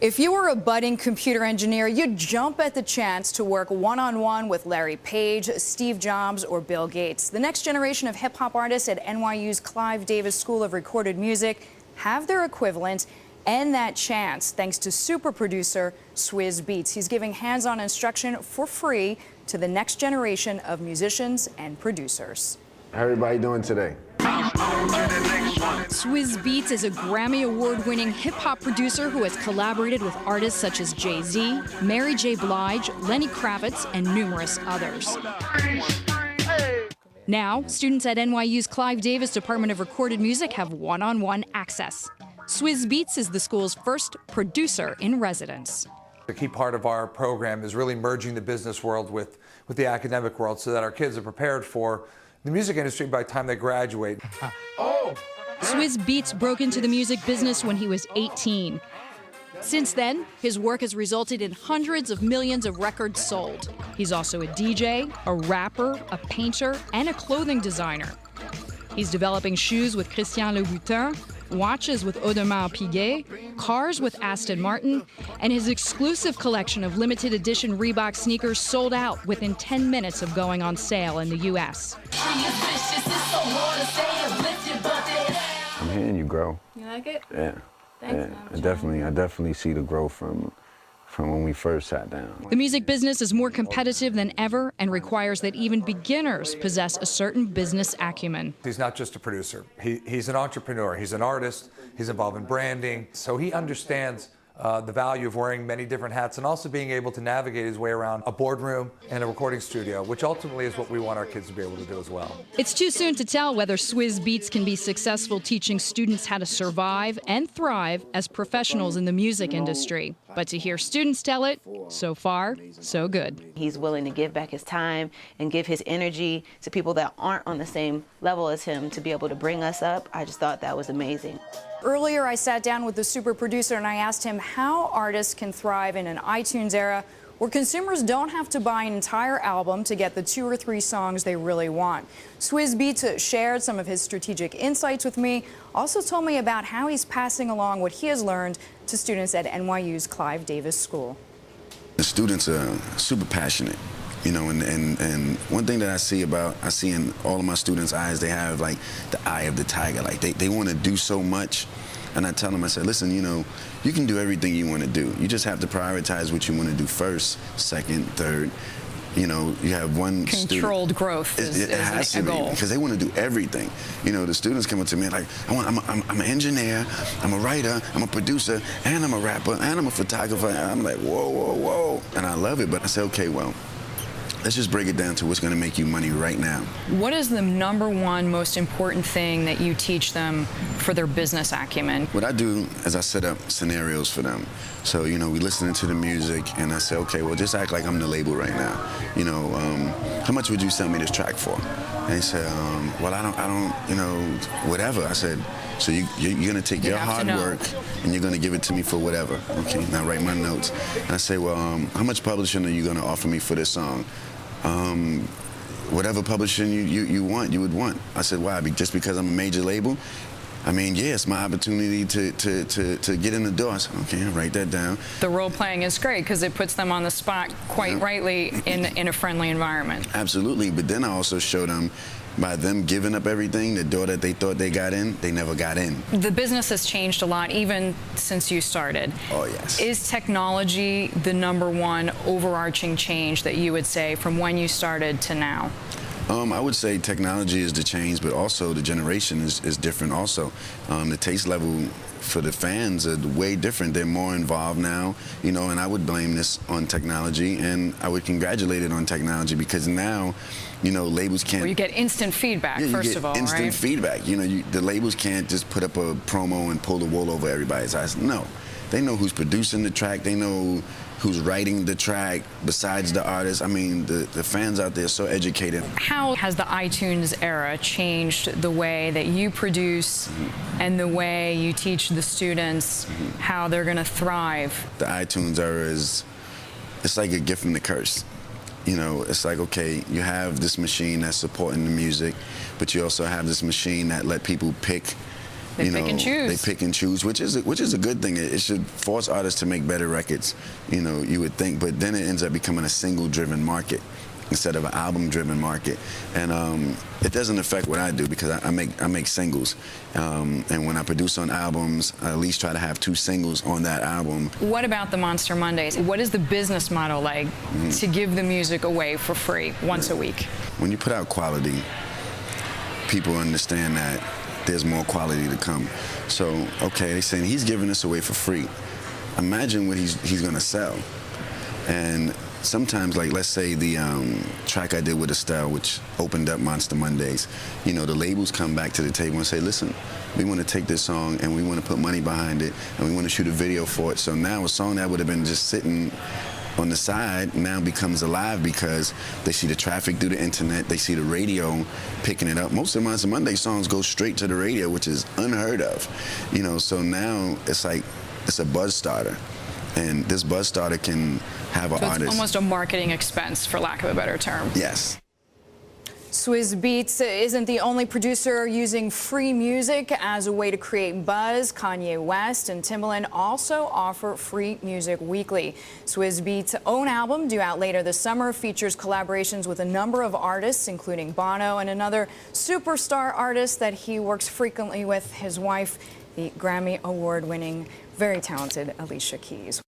If you were a budding computer engineer, you'd jump at the chance to work one-on-one with Larry Page, Steve Jobs, or Bill Gates. The next generation of hip-hop artists at NYU's Clive Davis School of Recorded Music have their equivalent and that chance thanks to super producer Swizz Beatz. He's giving hands-on instruction for free to the next generation of musicians and producers. How everybody doing today? Swizz Beatz is a Grammy Award-winning hip-hop producer who has collaborated with artists such as Jay-Z, Mary J. Blige, Lenny Kravitz, and numerous others. Now, students at NYU's Clive Davis Department of Recorded Music have one-on-one access. Swizz Beatz is the school's first producer in residence. A key part of our program is really merging the business world with the academic world so that our kids are prepared for the music industry by the time they graduate. Swizz Beatz broke into the music business when he was 18. Since then, his work has resulted in hundreds of millions of records sold. He's also a DJ, a rapper, a painter, and a clothing designer. He's developing shoes with Christian Louboutin, watches with Audemars Piguet, cars with Aston Martin, and his exclusive collection of limited edition Reebok sneakers sold out within 10 minutes of going on sale in the U.S. I'm hearing you grow. You like it? Yeah. Thanks, Yeah. I definitely see the growth from when we first sat down. The music business is more competitive than ever and requires that even beginners possess a certain business acumen. He's not just a producer. He's an entrepreneur. He's an artist. He's involved in branding. So he understands the value of wearing many different hats and also being able to navigate his way around a boardroom and a recording studio, which ultimately is what we want our kids to be able to do as well. It's too soon to tell whether Swizz Beatz can be successful teaching students how to survive and thrive as professionals in the music industry. But to hear students tell it, so far, so good. He's willing to give back his time and give his energy to people that aren't on the same level as him to be able to bring us up. I just thought that was amazing. Earlier, I sat down with the super producer and I asked him how artists can thrive in an iTunes era where consumers don't have to buy an entire album to get the 2 or 3 songs they really want. Swizz Beatz shared some of his strategic insights with me, also told me about how he's passing along what he has learned to students at NYU's Clive Davis School. The students are super passionate. You know, and one thing that I see in all of my students' eyes, they have like the eye of the tiger. Like they want to do so much. And I tell them, I said, listen, you know, you can do everything you want to do. You just have to prioritize what you want to do first, second, third. You know, you have one controlled growth is a goal. Because they want to do everything. You know, the students come up to me like, I'm an engineer, I'm a writer, I'm a producer, and I'm a rapper, and I'm a photographer. And I'm like, whoa, whoa, whoa. And I love it, but I say, okay, well, let's just break it down to what's going to make you money right now. What is the #1 most important thing that you teach them for their business acumen? What I do is I set up scenarios for them. So, you know, we listening to the music, and I say, okay, well, just act like I'm the label right now. You know, how much would you sell me this track for? And he said, well, I don't, you know, whatever. I said, so you're going to take your hard work and you're going to give it to me for whatever. Okay, now write my notes. And I say, well, how much publishing are you going to offer me for this song? Whatever publishing you would want. I said, why? Just because I'm a major label? I mean, yeah, it's my opportunity to get in the door. I said, okay, I'll write that down. The role playing is great because it puts them on the spot quite rightly in a friendly environment. Absolutely, but then I also show them by them giving up everything, the door that they thought they got in, they never got in. The business has changed a lot even since you started. Oh, yes. Is technology the #1 overarching change that you would say from when you started to now? I would say technology is the change, but also the generation is different also. The taste level for the fans are way different. They're more involved now, you know, and I would blame this on technology, and I would congratulate it on technology because now, you know, labels can't... Well, you get instant feedback, first of all, right? instant feedback. You know, the labels can't just put up a promo and pull the wool over everybody's eyes. No. They know who's producing the track. They know who's writing the track besides the artist. I mean, the fans out there are so educated. How has the iTunes era changed the way that you produce and the way you teach the students how they're going to thrive? The iTunes era it's like a gift and a curse. You know, it's like, okay, you have this machine that's supporting the music, but you also have this machine that let people pick They pick and choose. They pick and choose, which is a good thing. It should force artists to make better records, you would think. But then it ends up becoming a single-driven market instead of an album-driven market, and it doesn't affect what I do because I make singles, and when I produce on albums, I at least try to have 2 singles on that album. What about the Monster Mondays? What is the business model like to give the music away for free once a week? When you put out quality, people understand that there's more quality to come. So, okay, they're saying he's giving this away for free. Imagine what he's gonna sell. And sometimes, like, let's say the track I did with Estelle, which opened up Monster Mondays, the labels come back to the table and say, listen, we want to take this song and we want to put money behind it and we want to shoot a video for it. So now a song that would have been just sitting on the side now becomes alive because they see the traffic through the internet, they see the radio picking it up. Most of Monster Monday songs go straight to the radio, which is unheard of. So now it's like, it's a buzz starter. And this buzz starter can have an artist. It's almost a marketing expense, for lack of a better term. Yes. Swizz Beatz isn't the only producer using free music as a way to create buzz. Kanye West and Timbaland also offer free music weekly. Swizz Beatz' own album, due out later this summer, features collaborations with a number of artists, including Bono and another superstar artist that he works frequently with, his wife, the Grammy Award-winning, very talented Alicia Keys.